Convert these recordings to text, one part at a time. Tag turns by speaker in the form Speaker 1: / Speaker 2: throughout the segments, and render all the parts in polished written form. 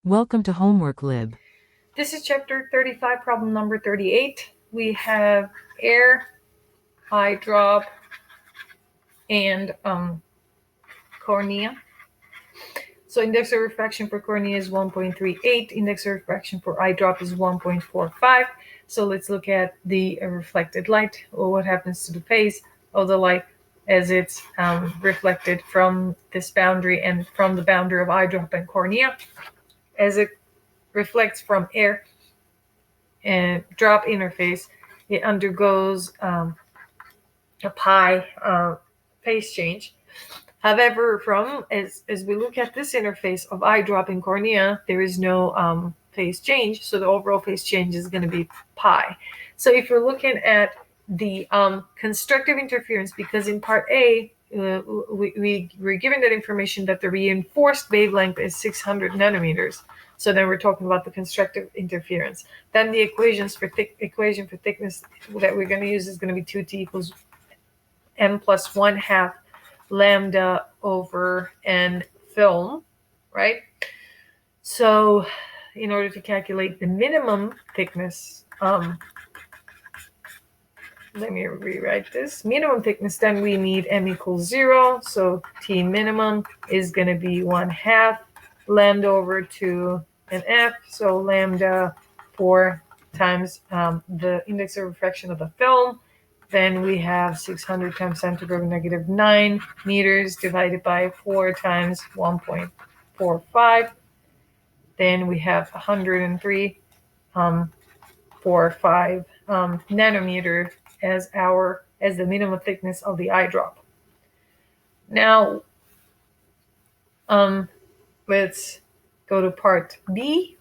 Speaker 1: Welcome to Homework Lib.
Speaker 2: This is chapter 35, problem number 38. We have air, eye drop, and cornea. So index of refraction for cornea is 1.38. Index of refraction for eye drop is 1.45. So let's look at the reflected light, or what happens to the phase of the light as it's reflected from this boundary and from the boundary of eye drop and cornea. As it reflects from air and drop interface, it undergoes a pi phase change. However, as we look at this interface of eye drop and cornea, there is no phase change, so the overall phase change is going to be pi. So if you're looking at the constructive interference, because in part A, we're given that information that the reinforced wavelength is 600 nanometers. So then we're talking about the constructive interference. Then the equation for thickness that we're going to use is going to be 2t equals m plus 1/2 lambda over n film, right? So in order to calculate the minimum thickness, let me rewrite this. Minimum thickness, then we need m equals 0. So t minimum is going to be 1/2 lambda over 2 and f. So lambda 4 times the index of refraction of the film. Then we have 600 times 10 to the negative 9 meters divided by 4 times 1.45. Then we have 103.45 nanometer as the minimum thickness of the eye drop. Now, let's go to part B.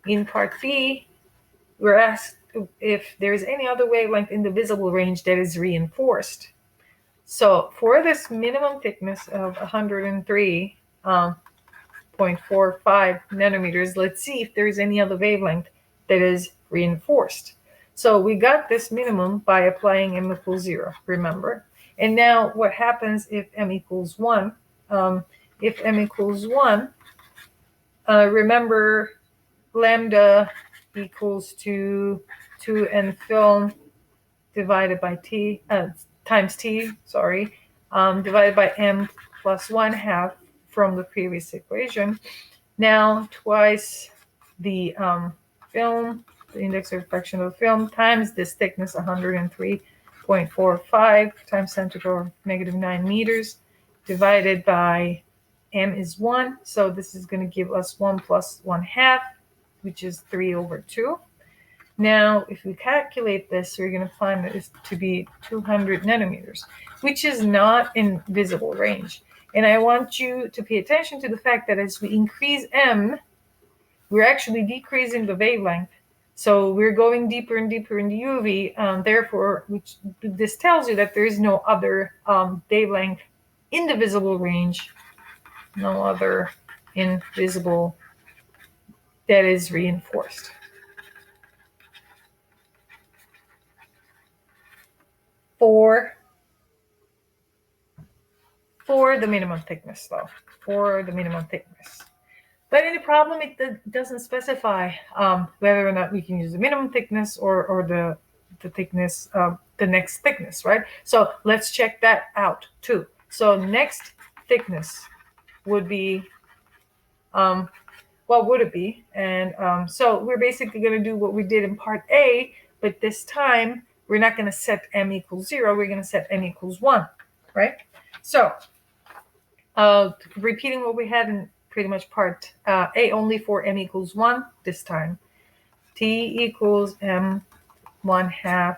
Speaker 2: In part B, we're asked if there's any other wavelength in the visible range that is reinforced. So for this minimum thickness of 103.45 nanometers, let's see if there's any other wavelength that is reinforced. So we got this minimum by applying m equals 0, remember? And now what happens if m equals 1? If m equals 1, remember lambda equals to 2n film divided by t times t, divided by m plus 1/2 from the previous equation. Now twice the film, the index of refraction of the film, times this thickness, 103.45 times 10 to the negative 9 meters, divided by m is 1. So this is going to give us 1 plus 1/2, which is 3 over 2. Now, if we calculate this, we're going to find that it's to be 200 nanometers, which is not in visible range. And I want you to pay attention to the fact that as we increase m, we're actually decreasing the wavelength. So we're going deeper and deeper in the UV. Therefore, this tells you that there is no other wavelength in the visible range, no other invisible that is reinforced. For the minimum thickness, though, for the minimum thickness. But in the problem, it doesn't specify whether or not we can use the minimum thickness or the thickness, the next thickness, right? So let's check that out too. So next thickness would be, what would it be? And so we're basically going to do what we did in part A, but this time we're not going to set m equals 0. We're going to set m equals 1, right? So repeating what we had in pretty much part A, only for m equals 1 this time. T equals m 1/2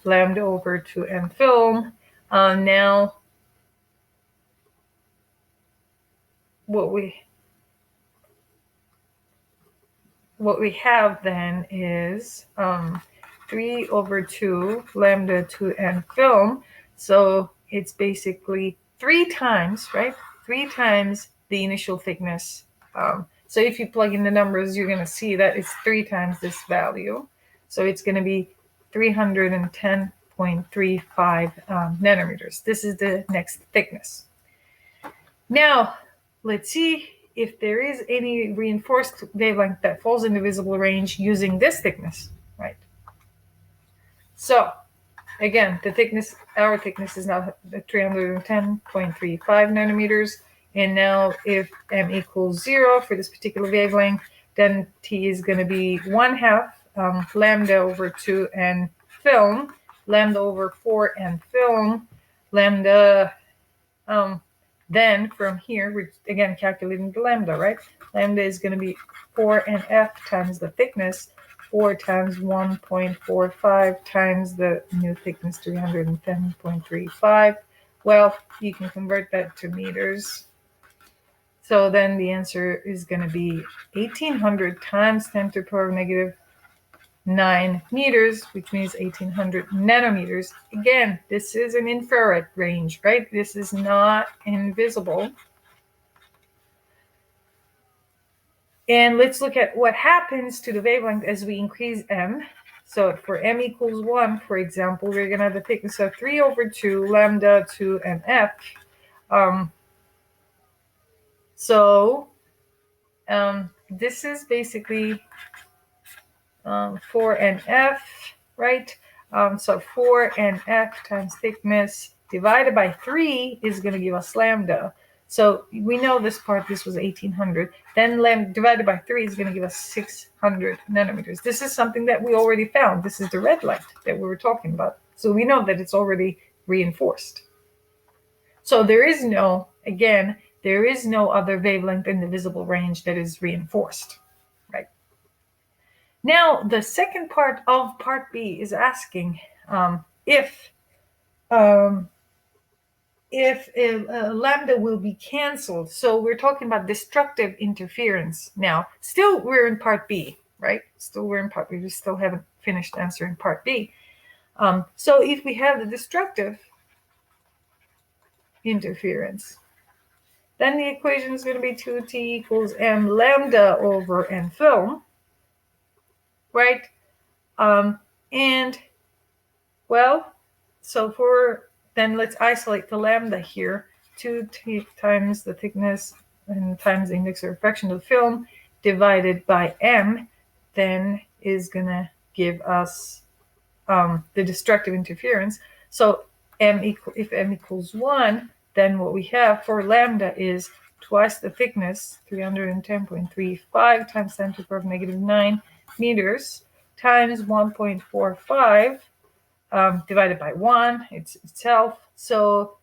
Speaker 2: lambda over 2n film. Now, what we have then is 3 over 2 lambda 2n film. So it's basically 3 times, right? 3 times the initial thickness. So if you plug in the numbers, you're going to see that it's 3 times this value. So it's going to be 310.35 nanometers. This is the next thickness. Now, let's see if there is any reinforced wavelength that falls in the visible range using this thickness, right? So again, our thickness is now 310.35 nanometers. And now if m equals 0 for this particular wavelength, then t is going to be 1/2 lambda over 2 and film, lambda over 4 and film, lambda, then from here, we're again calculating the lambda, right? Lambda is going to be 4nf times the thickness, 4 times 1.45 times the new thickness, 310.35. Well, you can convert that to meters. So then the answer is going to be 1800 times 10 to the power negative 9 meters, which means 1800 nanometers. Again, this is an infrared range, right? This is not invisible. And let's look at what happens to the wavelength as we increase m. So for m equals 1, for example, we're going to have a thickness of 3 over 2 lambda 2 and f. This is basically 4nf, right? So 4nf times thickness divided by 3 is going to give us lambda. So we know this part, this was 1800. Then lambda divided by 3 is going to give us 600 nanometers. This is something that we already found. This is the red light that we were talking about. So we know that it's already reinforced. So there is no other wavelength in the visible range that is reinforced, right? Now, the second part of part B is asking if lambda will be canceled. So we're talking about destructive interference now. Still, we're in part B, right? We still haven't finished answering part B. So if we have the destructive interference, then the equation is going to be 2t equals m lambda over n film, right? Then let's isolate the lambda here. 2t times the thickness and times the index of refraction of the film divided by m, then is going to give us the destructive interference. So if m equals 1, then what we have for lambda is twice the thickness, 310.35 times 10 to the power negative 9 meters, times 1.45 divided by 1 itself. So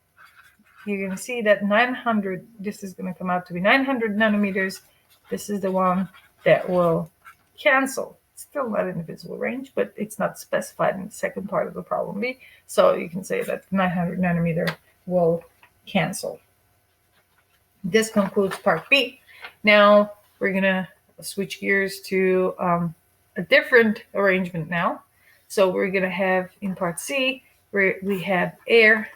Speaker 2: you're going to see that 900, this is going to come out to be 900 nanometers. This is the one that will cancel. It's still not in the visible range, but it's not specified in the second part of the problem B. So you can say that 900 nanometer will cancel. This concludes part B. Now we're going to switch gears to a different arrangement now. So we're going to have in part C, where we have air,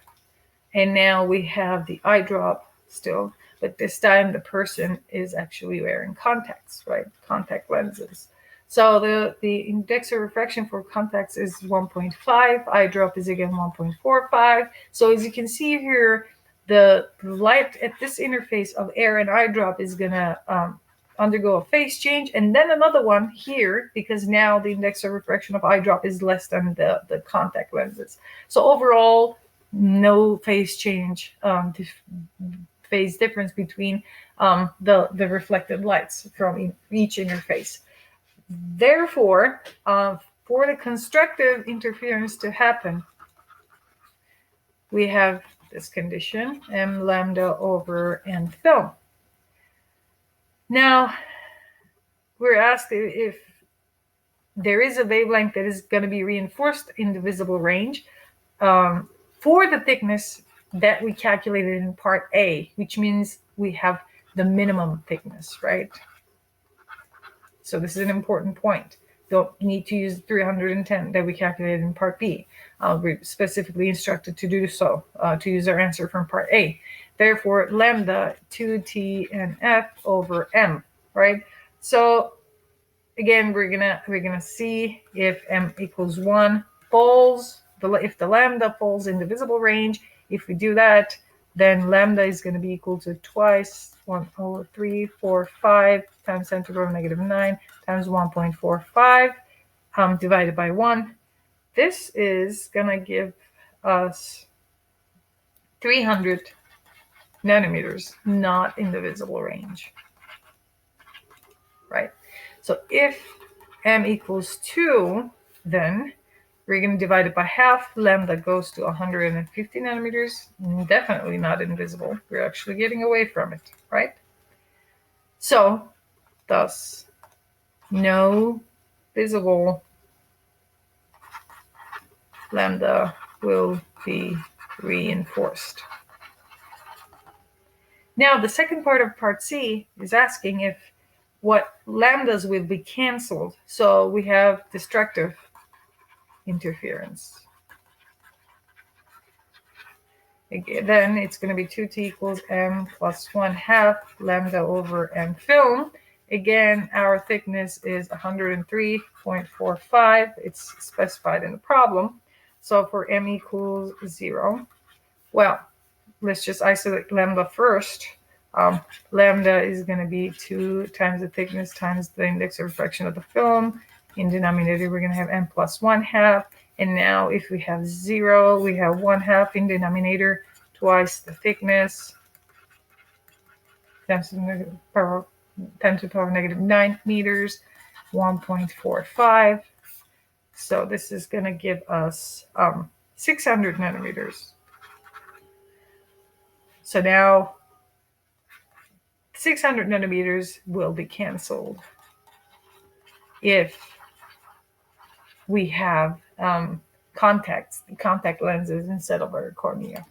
Speaker 2: and now we have the eye drop still, but this time the person is actually wearing contacts, right? Contact lenses. So the index of refraction for contacts is 1.5, eye drop is again 1.45. So as you can see here, the light at this interface of air and eye drop is going to undergo a phase change, and then another one here, because now the index of refraction of eye drop is less than the contact lenses. So overall, no phase change, phase difference between the reflected lights from each interface. Therefore, for the constructive interference to happen, we have this condition, m lambda over n film. Now, we're asked if there is a wavelength that is going to be reinforced in the visible range for the thickness that we calculated in part A, which means we have the minimum thickness, right? So this is an important point. Don't need to use 310 that we calculated in part B. We're specifically instructed to do so, to use our answer from part A. Therefore, lambda 2t and f over m, right? So again, we're gonna see if m equals 1 falls, if the lambda falls in the visible range. If we do that, then lambda is going to be equal to twice 1/345 times 10 to the power -9 times 1.45 divided by 1. This is going to give us 300 nanometers, not in the visible range, right? So if m equals 2, then we're going to divide it by half. Lambda goes to 150 nanometers. Definitely not invisible. We're actually getting away from it, right? So, thus, no visible lambda will be reinforced. Now, the second part of part C is asking if what lambdas will be canceled. So we have destructive interference. Again, then it's going to be 2t equals m plus 1/2 lambda over m film. Again, our thickness is 103.45. It's specified in the problem. So for m equals 0, well, let's just isolate lambda first. Lambda is going to be 2 times the thickness times the index of refraction of the film. In denominator, we're going to have m plus 1/2. And now if we have 0, we have 1/2 in denominator, twice the thickness, times 10 to the power -9 meters, 1.45. So this is going to give us 600 nanometers. So now 600 nanometers will be canceled if we have contact lenses instead of our cornea.